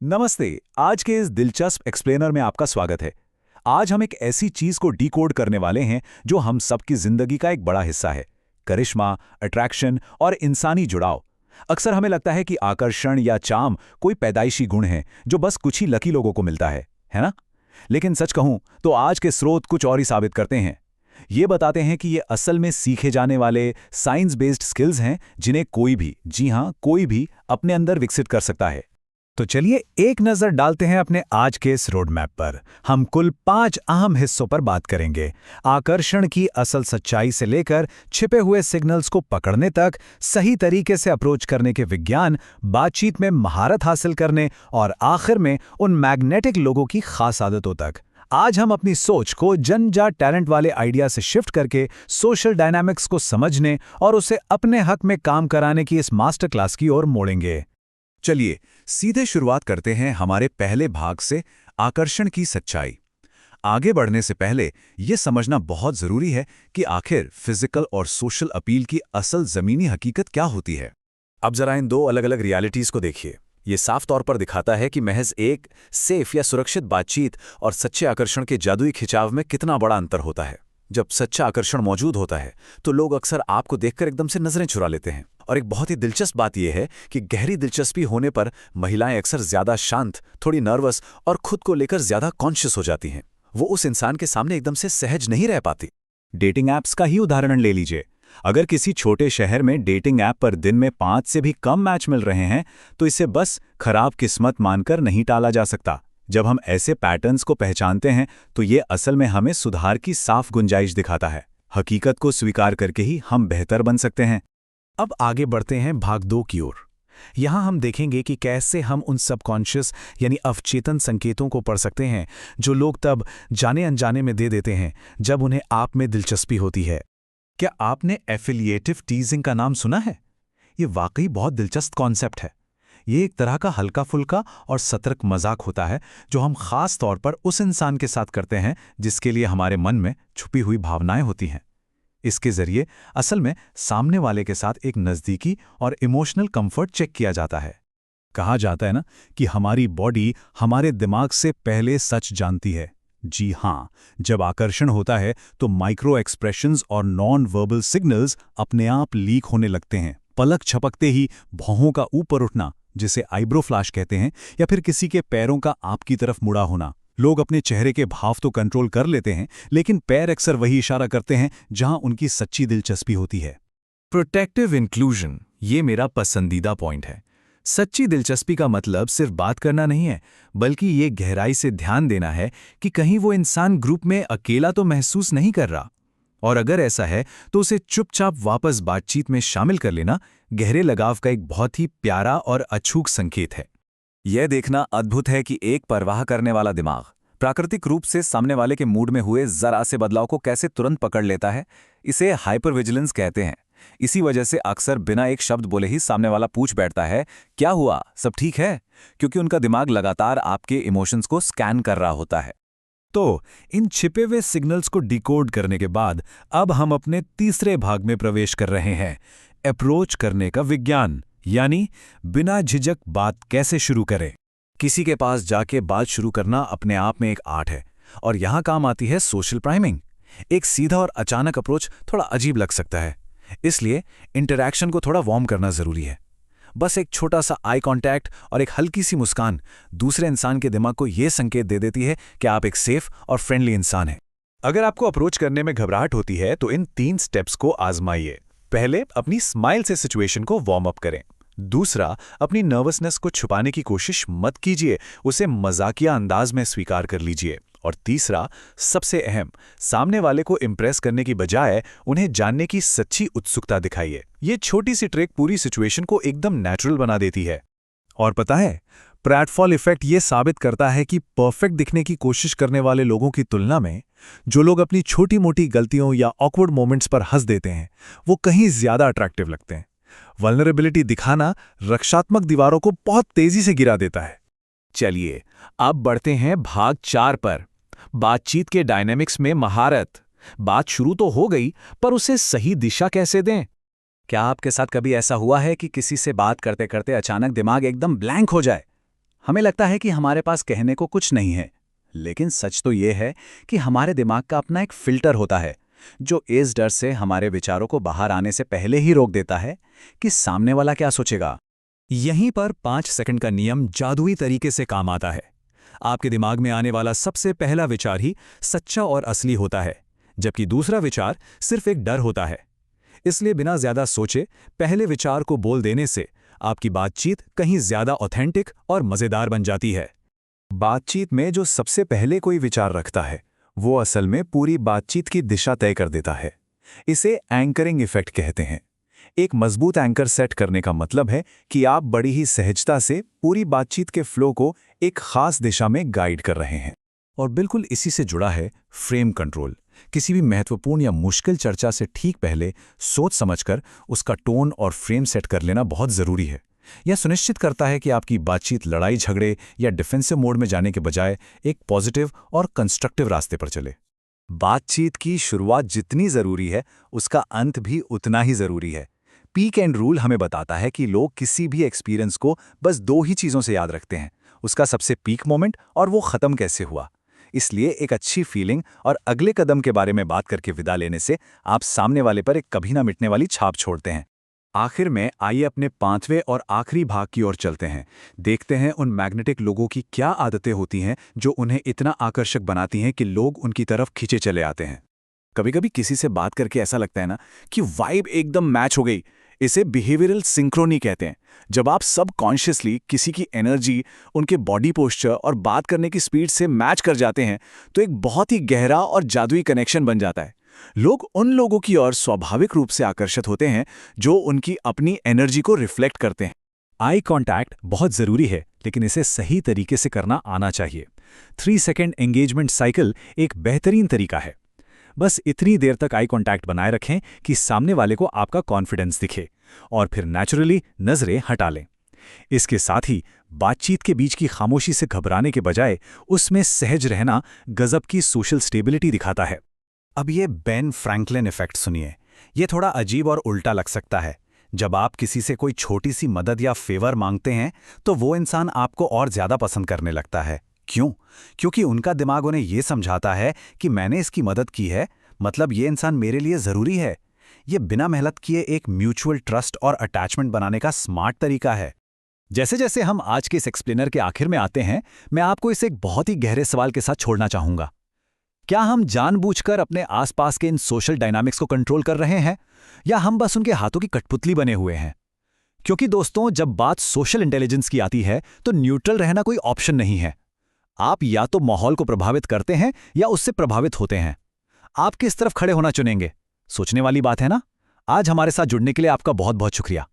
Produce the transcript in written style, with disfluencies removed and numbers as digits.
नमस्ते। आज के इस दिलचस्प एक्सप्लेनर में आपका स्वागत है। आज हम एक ऐसी चीज को डिकोड करने वाले हैं जो हम सबकी जिंदगी का एक बड़ा हिस्सा है। करिश्मा, अट्रैक्शन और इंसानी जुड़ाव। अक्सर हमें लगता है कि आकर्षण या चार्म कोई पैदाइशी गुण है जो बस कुछ ही लकी लोगों को मिलता है ना? लेकिन सच कहूं तो आज के स्रोत कुछ और ही साबित करते हैं। ये बताते हैं कि ये असल में सीखे जाने वाले साइंस बेस्ड स्किल्स हैं जिन्हें कोई भी, जी हां कोई भी, अपने अंदर विकसित कर सकता है। तो चलिए एक नजर डालते हैं अपने आज के इस रोड मैप पर। हम कुल 5 अहम हिस्सों पर बात करेंगे। आकर्षण की असल सच्चाई से लेकर छिपे हुए सिग्नल्स को पकड़ने तक, सही तरीके से अप्रोच करने के विज्ञान, बातचीत में महारत हासिल करने और आखिर में उन मैग्नेटिक लोगों की खास आदतों तक। आज हम अपनी सोच को जनजात टैलेंट वाले आइडिया से शिफ्ट करके सोशल डायनामिक्स को समझने और उसे अपने हक में काम कराने की इस मास्टर क्लास की ओर मोड़ेंगे। चलिए सीधे शुरुआत करते हैं हमारे पहले भाग से, आकर्षण की सच्चाई। आगे बढ़ने से पहले यह समझना बहुत जरूरी है कि आखिर फिजिकल और सोशल अपील की असल जमीनी हकीकत क्या होती है। अब जरा इन दो अलग अलग रियलिटीज को देखिए। ये साफ तौर पर दिखाता है कि महज एक सेफ या सुरक्षित बातचीत और सच्चे आकर्षण के जादुई खिंचाव में कितना बड़ा अंतर होता है। जब सच्चा आकर्षण मौजूद होता है तो लोग अक्सर आपको देखकर एकदम से नजरें चुरा लेते हैं। और एक बहुत ही दिलचस्प बात यह है कि गहरी दिलचस्पी होने पर महिलाएं अक्सर ज्यादा शांत, थोड़ी नर्वस और खुद को लेकर ज्यादा कॉन्शियस हो जाती हैं। वो उस इंसान के सामने एकदम से सहज नहीं रह पाती। डेटिंग ऐप्स का ही उदाहरण ले लीजिए। अगर किसी छोटे शहर में डेटिंग ऐप पर दिन में 5 से भी कम मैच मिल रहे हैं तो इसे बस खराब किस्मत मानकर नहीं टाला जा सकता। जब हम ऐसे पैटर्न्स को पहचानते हैं तो ये असल में हमें सुधार की साफ गुंजाइश दिखाता है। हकीकत को स्वीकार करके ही हम बेहतर बन सकते हैं। अब आगे बढ़ते हैं भाग 2 की ओर। यहाँ हम देखेंगे कि कैसे हम उन सबकॉन्शियस यानी अवचेतन संकेतों को पढ़ सकते हैं जो लोग तब जाने अनजाने में दे देते हैं जब उन्हें आप में दिलचस्पी होती है। क्या आपने एफिलिएटिव टीजिंग का नाम सुना है? ये वाकई बहुत दिलचस्प कॉन्सेप्ट है। ये एक तरह का हल्का फुल्का और सतर्क मजाक होता है जो हम खास तौर पर उस इंसान के साथ करते हैं जिसके लिए हमारे मन में छुपी हुई भावनाएं होती हैं। इसके जरिए असल में सामने वाले के साथ एक नज़दीकी और इमोशनल कंफर्ट चेक किया जाता है। कहा जाता है ना कि हमारी बॉडी हमारे दिमाग से पहले सच जानती है। जी हां, जब आकर्षण होता है तो माइक्रो एक्सप्रेशंस और नॉन वर्बल सिग्नल्स अपने आप लीक होने लगते हैं। पलक झपकते ही भौहों का ऊपर उठना, जिसे आईब्रो फ्लैश कहते हैं, या फिर किसी के पैरों का आपकी तरफ मुड़ा होना। लोग अपने चेहरे के भाव तो कंट्रोल कर लेते हैं, लेकिन पैर अक्सर वही इशारा करते हैं जहां उनकी सच्ची दिलचस्पी होती है। प्रोटेक्टिव इंक्लूजन, ये मेरा पसंदीदा पॉइंट है। सच्ची दिलचस्पी का मतलब सिर्फ बात करना नहीं है, बल्कि ये गहराई से ध्यान देना है कि कहीं वो इंसान ग्रुप में अकेला तो महसूस नहीं कर रहा, और अगर ऐसा है तो उसे चुपचाप वापस बातचीत में शामिल कर लेना गहरे लगाव का एक बहुत ही प्यारा और अछूत संकेत है। यह देखना अद्भुत है कि एक परवाह करने वाला दिमाग प्राकृतिक रूप से सामने वाले के मूड में हुए जरा से बदलाव को कैसे तुरंत पकड़ लेता है। इसे हाइपर विजिलेंस कहते हैं। इसी वजह से अक्सर बिना एक शब्द बोले ही सामने वाला पूछ बैठता है, क्या हुआ, सब ठीक है? क्योंकि उनका दिमाग लगातार आपके इमोशंस को स्कैन कर रहा होता है। तो इन छिपे हुए सिग्नल्स को डिकोड करने के बाद अब हम अपने तीसरे भाग में प्रवेश कर रहे हैं, अप्रोच करने का विज्ञान, यानी बिना झिझक बात कैसे शुरू करें। किसी के पास जाके बात शुरू करना अपने आप में एक आर्ट है, और यहां काम आती है सोशल प्राइमिंग। एक सीधा और अचानक अप्रोच थोड़ा अजीब लग सकता है, इसलिए इंटरैक्शन को थोड़ा वार्म करना जरूरी है। बस एक छोटा सा आई कांटेक्ट और एक हल्की सी मुस्कान दूसरे इंसान के दिमाग को यह संकेत दे देती है कि आप एक सेफ और फ्रेंडली इंसान हैं। अगर आपको अप्रोच करने में घबराहट होती है तो इन 3 स्टेप्स को आजमाइए। पहले अपनी स्माइल से सिचुएशन को वार्म अप करें। दूसरा, अपनी नर्वसनेस को छुपाने की कोशिश मत कीजिए, उसे मजाकिया अंदाज में स्वीकार कर लीजिए। और तीसरा, सबसे अहम, सामने वाले को इम्प्रेस करने की बजाय उन्हें जानने की सच्ची उत्सुकता दिखाइए। ये छोटी सी ट्रिक पूरी सिचुएशन को एकदम नेचुरल बना देती है। और पता है, प्रैटफॉल इफेक्ट ये साबित करता है कि परफेक्ट दिखने की कोशिश करने वाले लोगों की तुलना में जो लोग अपनी छोटी मोटी गलतियों या ऑकवर्ड मोमेंट्स पर हंस देते हैं, वो कहीं ज्यादा अट्रैक्टिव लगते हैं। वल्नरेबिलिटी दिखाना रक्षात्मक दीवारों को बहुत तेजी से गिरा देता है। चलिए अब बढ़ते हैं भाग 4 पर, बातचीत के डायनेमिक्स में महारत। बात शुरू तो हो गई, पर उसे सही दिशा कैसे दें? क्या आपके साथ कभी ऐसा हुआ है कि किसी से बात करते करते अचानक दिमाग एकदम ब्लैंक हो जाए? हमें लगता है कि हमारे पास कहने को कुछ नहीं है, लेकिन सच तो ये है कि हमारे दिमाग का अपना एक फिल्टर होता है जो इस डर से हमारे विचारों को बाहर आने से पहले ही रोक देता है कि सामने वाला क्या सोचेगा। यहीं पर 5 सेकंड का नियम जादुई तरीके से काम आता है। आपके दिमाग में आने वाला सबसे पहला विचार ही सच्चा और असली होता है, जबकि दूसरा विचार सिर्फ एक डर होता है। इसलिए बिना ज्यादा सोचे पहले विचार को बोल देने से आपकी बातचीत कहीं ज्यादा ऑथेंटिक और मजेदार बन जाती है। बातचीत में जो सबसे पहले कोई विचार रखता है वो असल में पूरी बातचीत की दिशा तय कर देता है। इसे एंकरिंग इफेक्ट कहते हैं। एक मजबूत एंकर सेट करने का मतलब है कि आप बड़ी ही सहजता से पूरी बातचीत के फ्लो को एक खास दिशा में गाइड कर रहे हैं। और बिल्कुल इसी से जुड़ा है फ्रेम कंट्रोल। किसी भी महत्वपूर्ण या मुश्किल चर्चा से ठीक पहले सोच समझकर उसका टोन और फ्रेम सेट कर लेना बहुत ज़रूरी है। यह सुनिश्चित करता है कि आपकी बातचीत लड़ाई झगड़े या डिफेंसिव मोड में जाने के बजाय एक पॉजिटिव और कंस्ट्रक्टिव रास्ते पर चले। बातचीत की शुरुआत जितनी ज़रूरी है उसका अंत भी उतना ही ज़रूरी है। पीक एंड रूल हमें बताता है कि लोग किसी भी एक्सपीरियंस को बस 2 ही चीज़ों से याद रखते हैं, उसका सबसे पीक मोमेंट और वो ख़त्म कैसे हुआ। इसलिए एक अच्छी फीलिंग और अगले कदम के बारे में बात करके विदा लेने से आप सामने वाले पर एक कभी ना मिटने वाली छाप छोड़ते हैं। आखिर में आइए अपने 5वें और आखिरी भाग की ओर चलते हैं। देखते हैं उन मैग्नेटिक लोगों की क्या आदतें होती हैं जो उन्हें इतना आकर्षक बनाती हैं कि लोग उनकी तरफ खींचे चले आते हैं। कभी-कभी किसी से बात करके ऐसा लगता है ना कि वाइब एकदम मैच हो गई। इसे बिहेवियरल सिंक्रोनी कहते हैं। जब आप सबकॉन्शियसली किसी की एनर्जी, उनके बॉडी पोस्चर और बात करने की स्पीड से मैच कर जाते हैं तो एक बहुत ही गहरा और जादुई कनेक्शन बन जाता है। लोग उन लोगों की ओर स्वाभाविक रूप से आकर्षित होते हैं जो उनकी अपनी एनर्जी को रिफ्लेक्ट करते हैं। आई कांटेक्ट बहुत ज़रूरी है, लेकिन इसे सही तरीके से करना आना चाहिए। 3 सेकंड एंगेजमेंट साइकिल एक बेहतरीन तरीका है। बस इतनी देर तक आई कांटेक्ट बनाए रखें कि सामने वाले को आपका कॉन्फिडेंस दिखे और फिर नेचुरली नज़रें हटा लें। इसके साथ ही बातचीत के बीच की खामोशी से घबराने के बजाय उसमें सहज रहना गजब की सोशल स्टेबिलिटी दिखाता है। अब ये बेन फ्रैंकलिन इफेक्ट सुनिए। ये थोड़ा अजीब और उल्टा लग सकता है। जब आप किसी से कोई छोटी सी मदद या फेवर मांगते हैं तो वो इंसान आपको और ज़्यादा पसंद करने लगता है। क्यों? क्योंकि उनका दिमाग उन्हें ये समझाता है कि मैंने इसकी मदद की है, मतलब ये इंसान मेरे लिए ज़रूरी है। ये बिना मेहनत किए एक म्यूचुअल ट्रस्ट और अटैचमेंट बनाने का स्मार्ट तरीका है। जैसे जैसे हम आज के इस एक्सप्लेनर के आखिर में आते हैं, मैं आपको इसे एक बहुत ही गहरे सवाल के साथ छोड़ना चाहूंगा। क्या हम जानबूझकर अपने आसपास के इन सोशल डायनामिक्स को कंट्रोल कर रहे हैं, या हम बस उनके हाथों की कठपुतली बने हुए हैं? क्योंकि दोस्तों, जब बात सोशल इंटेलिजेंस की आती है तो न्यूट्रल रहना कोई ऑप्शन नहीं है। आप या तो माहौल को प्रभावित करते हैं या उससे प्रभावित होते हैं। आप किस तरफ खड़े होना चुनेंगे? सोचने वाली बात है ना? आज हमारे साथ जुड़ने के लिए आपका बहुत बहुत शुक्रिया।